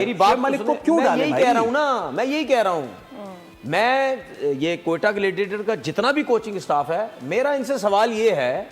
मेरी बात मलिक को तो क्यों मैं डाले यही भाई? कह रहा हूं ना, मैं यही कह रहा हूं। मैं ये क्वेटा ग्लैडिएटर का जितना भी कोचिंग स्टाफ है, मेरा इनसे सवाल ये है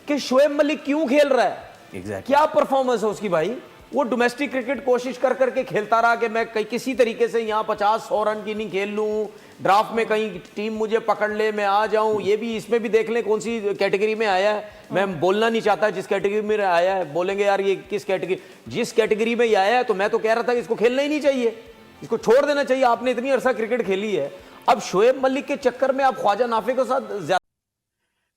कि शोएब मलिक क्यों खेल रहा है? Exactly. क्या परफॉर्मेंस है उसकी भाई? वो डोमेस्टिक क्रिकेट कोशिश कर करके खेलता रहा कि मैं किसी तरीके से यहाँ 50-100 रन की इनिंग खेल लूँ, ड्राफ्ट में कहीं टीम मुझे पकड़ ले, मैं आ जाऊं। ये भी इसमें भी देख लें कौन सी कैटेगरी में आया है। मैं बोलना नहीं चाहता जिस कैटेगरी में आया है, बोलेंगे यार ये किस कैटेगरी, जिस कैटेगरी में ये आया है तो मैं तो कह रहा था कि इसको खेलना ही नहीं चाहिए, इसको छोड़ देना चाहिए। आपने इतनी अरसा क्रिकेट खेली है, अब शोएब मलिक के चक्कर में आप ख्वाजा नाफे के साथ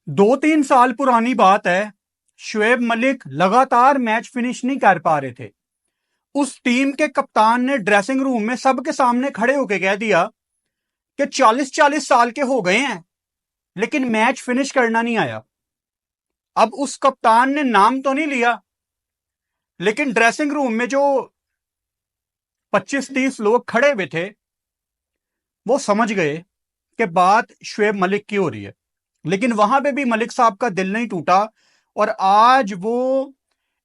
2-3 साल पुरानी बात है, शोएब मलिक लगातार मैच फिनिश नहीं कर पा रहे थे। उस टीम के कप्तान ने ड्रेसिंग रूम में सबके सामने खड़े होकर कह दिया कि 40-40 साल के हो गए हैं लेकिन मैच फिनिश करना नहीं आया। अब उस कप्तान ने नाम तो नहीं लिया, लेकिन ड्रेसिंग रूम में जो 25-30 लोग खड़े हुए थे वो समझ गए कि बात शोएब मलिक की हो रही है। लेकिन वहां पे भी मलिक साहब का दिल नहीं टूटा और आज वो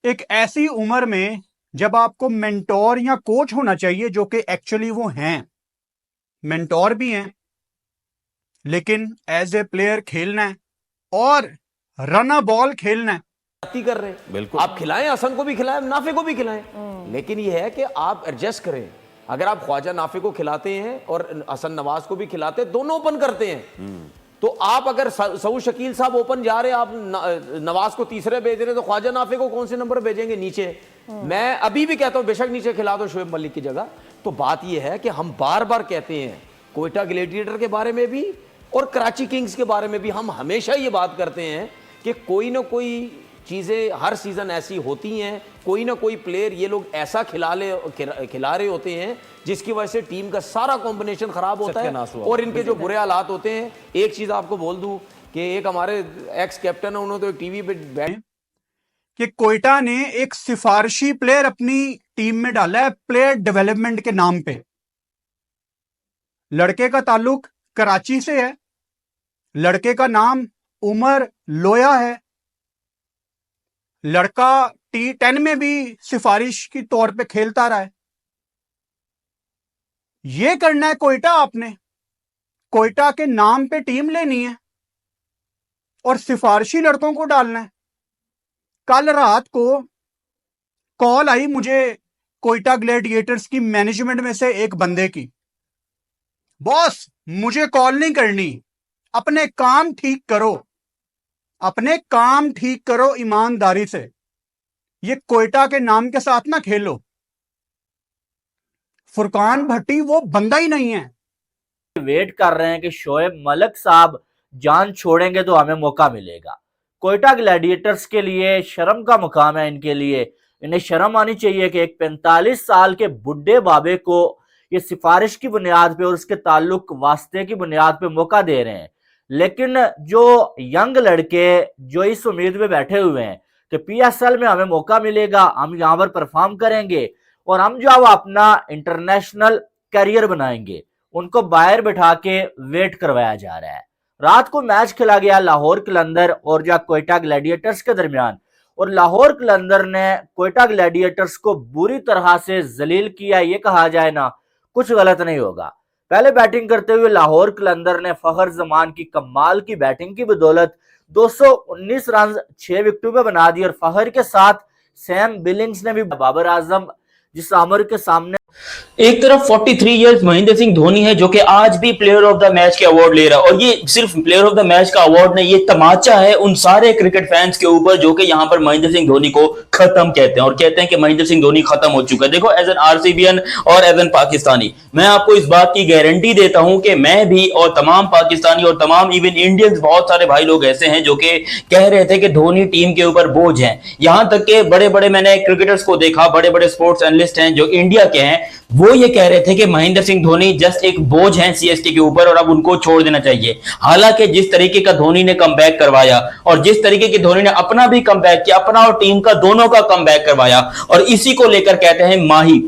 एक ऐसी उम्र में जब आपको मेंटोर या कोच होना चाहिए, जो कि एक्चुअली वो हैं, मेंटोर भी हैं, लेकिन एज ए प्लेयर खेलना है और रन अ बॉल खेलना है। कर रहे हैं। बिल्कुल। आप खिलाएं, हसन को भी खिलाएं, नाफे को भी खिलाएं, लेकिन यह है कि आप एडजस्ट करें। अगर आप ख्वाजा नाफे को खिलाते हैं और हसन नवाज को भी खिलाते हैं, दोनों ओपन करते हैं, तो आप अगर सऊद शकील साहब ओपन जा रहे हैं, आप नवाज को तीसरे भेज रहे हैं, तो ख्वाजा नाफे को कौन से नंबर भेजेंगे? नीचे। मैं अभी भी कहता हूं बेशक नीचे खिला दो शोएब मलिक की जगह। तो बात यह है कि हम बार बार कहते हैं क्वेटा ग्लैडिएटर के बारे में भी और कराची किंग्स के बारे में भी, हम हमेशा ये बात करते हैं कि कोई ना कोई चीज़ें हर सीज़न ऐसी होती हैं, कोई ना कोई प्लेयर ये लोग ऐसा खिला रहे होते हैं जिसकी वजह से टीम का सारा कॉम्बिनेशन खराब होता है और इनके जो बुरे हालात होते हैं। एक चीज़ आपको बोल दूं कि एक हमारे एक्स कैप्टन है, उन्होंने तो एक टीवी पे बैठ कि क्वेटा ने एक सिफारिशी प्लेयर अपनी टीम में डाला है प्लेयर डेवलपमेंट के नाम पे। लड़के का ताल्लुक कराची से है, लड़के का नाम उमर लोया है, लड़का T10 में भी सिफारिश की तौर पे खेलता रहा है। ये करना है क्वेटा, आपने क्वेटा के नाम पे टीम लेनी है और सिफारिशी लड़कों को डालना है। कल रात को कॉल आई मुझे क्वेटा ग्लैडिएटर्स की मैनेजमेंट में से एक बंदे की, बॉस मुझे कॉल नहीं करनी, अपने काम ठीक करो, अपने काम ठीक करो ईमानदारी से, ये क्वेटा के नाम के साथ ना खेलो। फुरकान भट्टी वो बंदा ही नहीं है। वेट कर रहे हैं कि शोएब मलिक साहब जान छोड़ेंगे तो हमें मौका मिलेगा। क्वेटा ग्लैडिएटर्स के लिए शर्म का मुकाम है इनके लिए। इन्हें शर्म आनी चाहिए कि एक 45 साल के बुढ़े बाबे को ये सिफारिश की बुनियाद पे और उसके ताल्लुक वास्ते की बुनियाद पे मौका दे रहे हैं। लेकिन जो यंग लड़के जो इस उम्मीद में बैठे हुए हैं कि PSL में हमें मौका मिलेगा, हम यहाँ पर परफॉर्म करेंगे और हम जो अपना इंटरनेशनल करियर बनाएंगे, उनको बाहर बैठा के वेट करवाया जा रहा है। रात को मैच खेला गया लाहौर कलंदर और जो क्वेटा ग्लैडिएटर्स के दरमियान, और लाहौर कलंदर ने क्वेटा ग्लैडिएटर्स को बुरी तरह से जलील किया, ये कहा जाए ना कुछ गलत नहीं होगा। पहले बैटिंग करते हुए लाहौर कलंदर ने फखर जमान की कमाल की बैटिंग की बदौलत 219 रन 6 विकेटों पे बना दी और फखर के साथ सैम बिलिंग्स ने भी बाबर आजम जिस आमर के सामने एक तरफ 43 इयर्स महेंद्र सिंह धोनी है जो कि आज भी प्लेयर ऑफ द मैच के अवार्ड ले रहा है, और ये सिर्फ प्लेयर ऑफ द मैच का अवार्ड नहीं, ये तमाचा है उन सारे क्रिकेट फैंस के ऊपर जो कि यहाँ पर महेंद्र सिंह धोनी को खत्म कहते हैं और कहते हैं कि महेंद्र सिंह धोनी खत्म हो चुका है। देखो, एज एन RCBN और एज एन पाकिस्तानी मैं आपको इस बात की गारंटी देता हूं कि मैं भी और तमाम पाकिस्तानी और तमाम इवन इंडियंस, बहुत सारे भाई लोग ऐसे हैं जो कि कह रहे थे कि धोनी टीम के ऊपर बोझ है। यहां तक के बड़े बड़े मैंने क्रिकेटर्स को देखा, बड़े बड़े स्पोर्ट्स एनालिस्ट हैं जो इंडिया के हैं, वो ये कह रहे थे कि महेंद्र सिंह धोनी जस्ट एक बोझ हैं CSK के ऊपर और अब उनको छोड़ देना चाहिए। हालांकि जिस तरीके का धोनी ने कमबैक करवाया और जिस तरीके की धोनी ने अपना भी कमबैक किया, अपना और टीम का दोनों का कमबैक करवाया, और इसी को लेकर कहते हैं माही।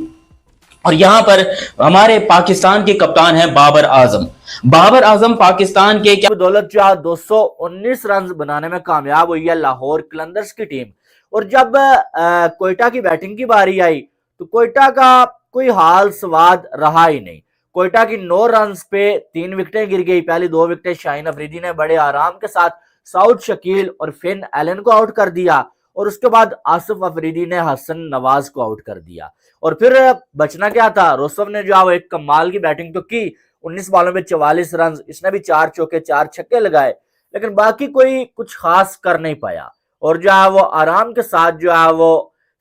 और यहां पर हमारे पाकिस्तान के कप्तान हैं बाबर आजम। बाबर आजम पाकिस्तान के क्या बदौलत जो 219 रन बनाने में कामयाब हुई है लाहौर कलंदर्स की टीम। और जब क्वेटा की बैटिंग की बारी आई तो क्वेटा का कोई हाल स्वाद रहा ही नहीं। कोयटा की 9 रन पे 3 विकेटें गिर गई। पहली 2 विकेटें शाहीन अफरीदी ने बड़े आराम के साथ साउथ शकील और फिन एलन को आउट कर दिया और उसके बाद आसिफ अफरीदी ने हसन नवाज को आउट कर दिया। और फिर बचना क्या था, रोस्तम ने जो एक कमाल की बैटिंग तो की, 19 बॉलों में 44 रन, इसने भी 4 चौके 4 छक्के लगाए, लेकिन बाकी कोई कुछ खास कर नहीं पाया। और जो है वो आराम के साथ जो है वो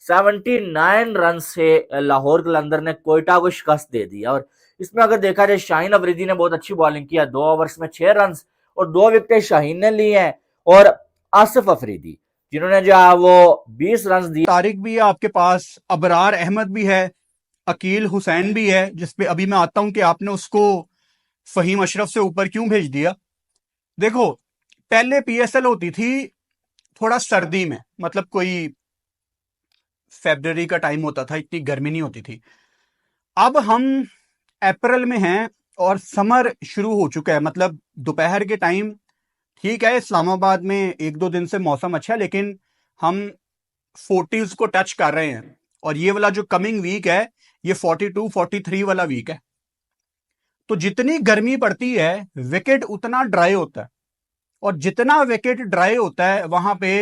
79 रन से लाहौर कलंदर ने कोयटा को शिकस्त दे दी। और इसमें अगर देखा जाए शाहीन अफरीदी ने बहुत अच्छी बॉलिंग किया, 2 ओवर्स में 6 रन और 2 विकेटें शाहीन ने ली हैं। और आसिफ अफरीदी जिन्होंने जो है वो 20 रन दिए। तारिक भी है आपके पास, अबरार अहमद भी है, अकील हुसैन भी है, जिसपे अभी मैं आता हूं कि आपने उसको फहीम अशरफ से ऊपर क्यों भेज दिया। देखो, पहले पीएसएल होती थी थोड़ा सर्दी में, मतलब कोई फरवरी का टाइम होता था, इतनी गर्मी नहीं होती थी। अब हम अप्रैल में हैं और समर शुरू हो चुका है, मतलब दोपहर के टाइम ठीक है, इस्लामाबाद में 1-2 दिन से मौसम अच्छा है, लेकिन हम 40s को टच कर रहे हैं। और ये वाला जो कमिंग वीक है ये 42-43 वाला वीक है। तो जितनी गर्मी पड़ती है विकेट उतना ड्राई होता है, और जितना विकेट ड्राई होता है वहां पे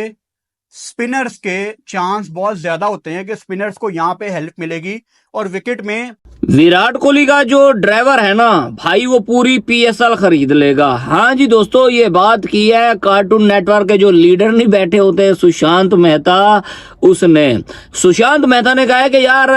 स्पिनर्स के चांस बहुत ज्यादा होते हैं कि स्पिनर्स को यहाँ पे हेल्प मिलेगी और विकेट में विराट कोहली का जो ड्राइवर है ना भाई, वो पूरी पीएसएल खरीद लेगा। हाँ जी दोस्तों, ये बात की है कार्टून नेटवर्क के जो लीडर नहीं बैठे होते सुशांत मेहता, उसने सुशांत मेहता ने कहा है कि यार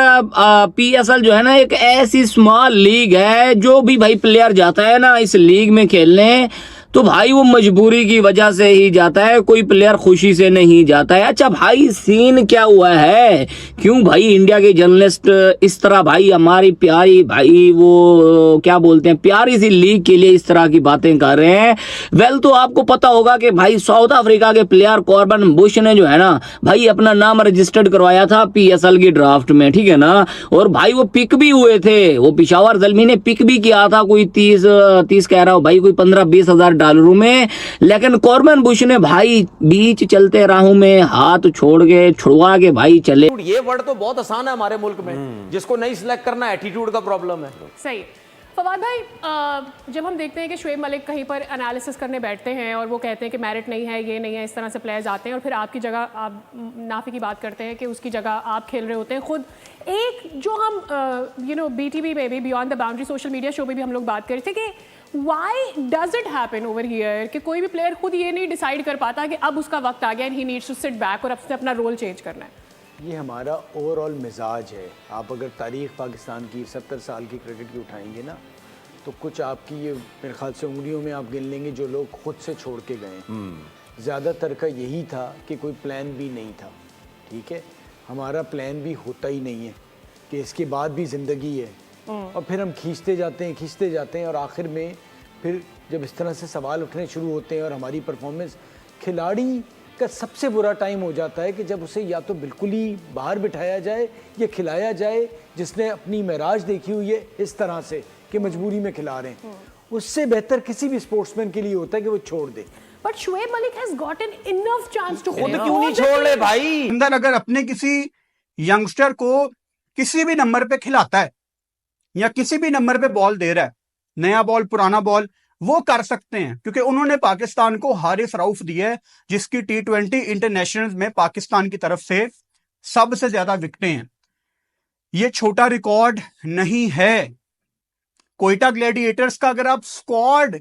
पीएसएल जो है ना एक ऐसी स्मॉल लीग है, जो भी भाई प्लेयर जाता है ना इस लीग में खेलने, तो भाई वो मजबूरी की वजह से ही जाता है, कोई प्लेयर खुशी से नहीं जाता है। अच्छा भाई, सीन क्या हुआ है, क्यों भाई इंडिया के जर्नलिस्ट इस तरह भाई हमारी प्यारी भाई वो क्या बोलते हैं प्यारी सी लीग के लिए इस तरह की बातें कर रहे हैं। वेल, तो आपको पता होगा कि भाई साउथ अफ्रीका के प्लेयर कॉर्बन बुश ने जो है ना भाई अपना नाम रजिस्टर्ड करवाया था पीएसएल की ड्राफ्ट में, ठीक है ना, और भाई वो पिक भी हुए थे, वो पिशावर ज़ल्मी ने पिक भी किया था, कोई 30 कह रहा हूँ भाई, कोई 15-20 हजार डॉलरों में, लेकिन कॉर्बन बुश ने भाई बीच चलते राहों में हाथ छुड़वा के भाई चले। ये वर्ड तो बहुत आसान है हमारे मुल्क में, जिसको नहीं सिलेक्ट करना, एटीट्यूड का प्रॉब्लम है। सही। फवाद भाई, जब हम देखते हैं कि शोएब मलिक कहीं पर एनालिसिस करने बैठते हैं और वो कहते हैं कि मेरिट नहीं है, ये नहीं है, इस तरह से प्लेयर्स आते हैं, और फिर आपकी जगह आप नाफी की बात करते हैं कि उसकी जगह आप खेल रहे होते हैं खुद। एक जो हम बीटीवी में भी beyond the boundary social media show में भी हम लोग बात कर रहे थे कि why does it happen over here, कि कोई भी प्लेयर खुद ये नहीं डिसाइड कर पाता कि अब उसका वक्त आ गया and he needs to sit back और अब से अपना रोल चेंज करना है। ये हमारा ओवरऑल मिजाज है। आप अगर तारीख़ पाकिस्तान की 70 साल की क्रिकेट की उठाएंगे ना, तो कुछ आपकी ये मेरे ख्याल से उंगलियों में आप गिन लेंगे जो लोग खुद से छोड़ के गए। ज़्यादातर का यही था कि कोई प्लान भी नहीं था। ठीक है, हमारा प्लान भी होता ही नहीं है कि इसके बाद भी ज़िंदगी है, और फिर हम खींचते जाते हैं और आखिर में फिर जब इस तरह से सवाल उठने शुरू होते हैं और हमारी परफॉर्मेंस, खिलाड़ी का सबसे बुरा टाइम हो जाता है कि जब उसे या तो बिल्कुल ही बाहर बिठाया जाए या खिलाया जाए, जिसने अपनी महराज देखी हुई है इस तरह से कि मजबूरी में खिला रहे हैं। उससे बेहतर किसी भी स्पोर्ट्समैन के लिए होता है कि वो छोड़ दे। But Shoaib Malik has gotten enough chance to खुद क्यों नहीं छोड़ ले भाई। अंदर अगर अपने किसी यंगस्टर को किसी भी नंबर पे खिलाता है या किसी भी नंबर पे बॉल दे रहा है, नया बॉल पुराना बॉल, वो कर सकते हैं, क्योंकि उन्होंने पाकिस्तान को हारिस रऊफ दिया है, जिसकी T20 इंटरनेशनल में पाकिस्तान की तरफ से सबसे ज्यादा विकेटें हैं। ये छोटा रिकॉर्ड नहीं है। कोयटा ग्लैडिएटर्स का अगर आप स्क्वाड,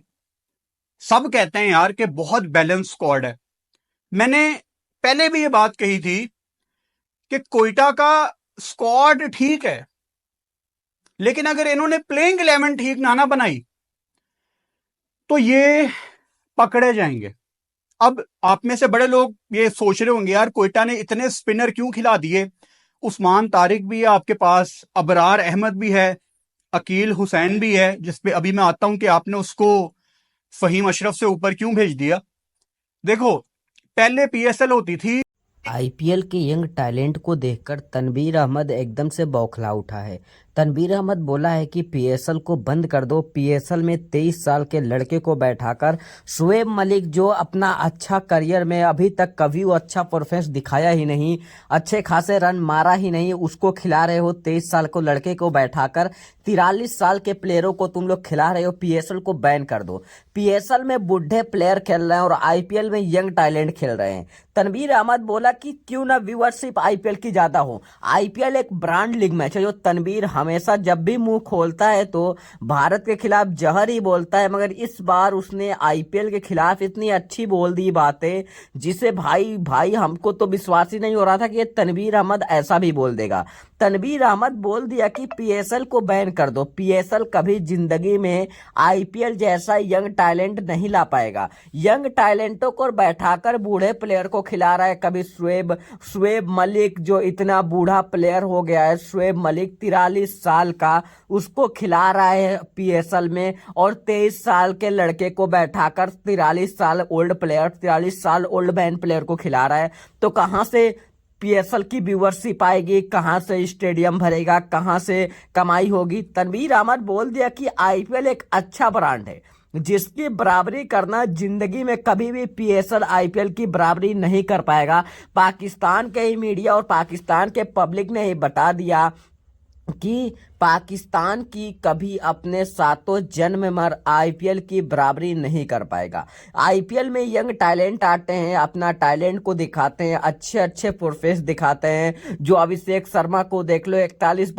सब कहते हैं यार कि बहुत बैलेंस स्क्वाड है। मैंने पहले भी ये बात कही थी कि कोयटा का स्क्वाड ठीक है, लेकिन अगर इन्होंने प्लेइंग 11 ठीक ना बनाई तो ये पकड़े जाएंगे। अब आप में से बड़े लोग ये सोच रहे होंगे यार कोयटा ने इतने स्पिनर क्यों खिला दिए। उस्मान तारिक भी है आपके पास, अबरार अहमद भी है, अकील हुसैन भी है, जिसपे अभी मैं आता हूं कि आपने उसको फहीम अशरफ से ऊपर क्यों भेज दिया। देखो, पहले पीएसएल होती थी। आईपीएल के यंग टैलेंट को देखकर तनवीर अहमद एकदम से बौखला उठा है। तनवीर अहमद बोला है कि पीएसएल को बंद कर दो। पीएसएल में 23 साल के लड़के को बैठाकर शोएब मलिक जो अपना अच्छा करियर में अभी तक कभी वो अच्छा परफॉर्मेंस दिखाया ही नहीं, अच्छे खासे रन मारा ही नहीं, उसको खिला रहे हो 23 साल को लड़के को बैठाकर। 43 साल के प्लेयरों को तुम लोग खिला रहे हो। पीएसएल को बैन कर दो। पीएसएल में बूढ़े प्लेयर खेल रहे हैं और आईपीएल में यंग टैलेंट खेल रहे हैं। तनवीर अहमद बोला कि क्यों ना व्यूअरशिप आईपीएल की ज्यादा हो। आईपीएल एक ब्रांड लीग मैच है। जो तनवीर हमेशा जब भी मुंह खोलता है तो भारत के खिलाफ जहर ही बोलता है, मगर इस बार उसने आईपीएल के खिलाफ इतनी अच्छी बोल दी बातें जिसे भाई हमको तो विश्वास ही नहीं हो रहा था कि ये तनवीर अहमद ऐसा भी बोल देगा। तनवीर अहमद बोल दिया कि पीएसएल को बैन कर दो। पीएसएल कभी जिंदगी में आईपीएल जैसा यंग टैलेंट नहीं ला पाएगा। यंग टैलेंटों को बैठाकर बूढ़े प्लेयर को खिला रहा है। कभी शोएब मलिक जो इतना बूढ़ा प्लेयर हो गया है, शोएब मलिक 43 साल का, उसको खिला रहा है पीएसएल में, और 23 साल के लड़के को बैठाकर 43 साल ओल्ड मैन प्लेयर को खिला रहा है। तो कहां से पीएसएल की व्यूअरशिप आएगी, कहां से स्टेडियम भरेगा, कहां से कमाई होगी? तनवीर अहमद बोल दिया कि आईपीएल एक अच्छा ब्रांड है जिसकी बराबरी करना जिंदगी में कभी भी पीएसएल आईपीएल की बराबरी नहीं कर पाएगा। पाकिस्तान के ही मीडिया और पाकिस्तान के पब्लिक ने ही बता दिया कि पाकिस्तान की कभी अपने सातों जन्म मर आईपीएल की बराबरी नहीं कर पाएगा। आईपीएल में यंग टैलेंट आते हैं, अपना टैलेंट को दिखाते हैं, अच्छे परफॉर्मेंस दिखाते हैं। जो अभिषेक शर्मा को देख लो, 51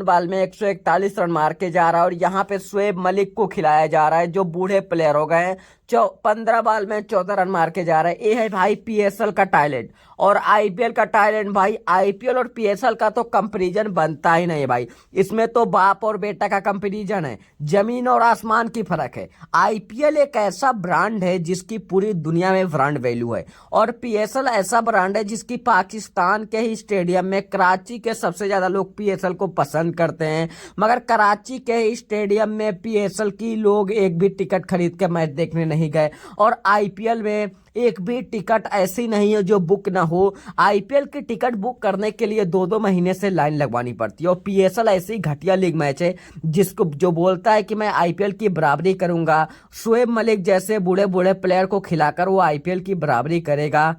बाल में 141 रन मार के जा रहा है, और यहाँ पे शोएब मलिक को खिलाया जा रहा है जो बूढ़े प्लेयर हो गए हैं, 15 बाल में 14 रन मार के जा रहा है। ये है भाई पीएसएल का टैलेंट और आईपीएल का टैलेंट। भाई आईपीएल और पीएसएल का तो कंपैरिजन बनता ही नहीं भाई, इसमें तो बाप और बेटा का कंपैरिजन है, जमीन और आसमान की फर्क है। आईपीएल एक ऐसा ब्रांड है जिसकी पूरी दुनिया में ब्रांड वैल्यू है, और पीएसएल ऐसा ब्रांड है जिसकी पाकिस्तान के ही स्टेडियम में, कराची के सबसे ज्यादा लोग पीएसएल को पसंद करते हैं, मगर कराची के ही स्टेडियम में पीएसएल की लोग एक भी टिकट खरीद के मैच देखने नहीं गए। और आईपीएल में एक भी टिकट ऐसी नहीं है जो बुक ना हो। आईपीएल की टिकट बुक करने के लिए 2-2 महीने से लाइन लगवानी पड़ती है। और पीएसएल ऐसी घटिया लीग मैच है जिसको जो बोलता है कि मैं आईपीएल की बराबरी करूंगा, शोएब मलिक जैसे बूढ़े बूढ़े प्लेयर को खिलाकर वो आईपीएल की बराबरी करेगा।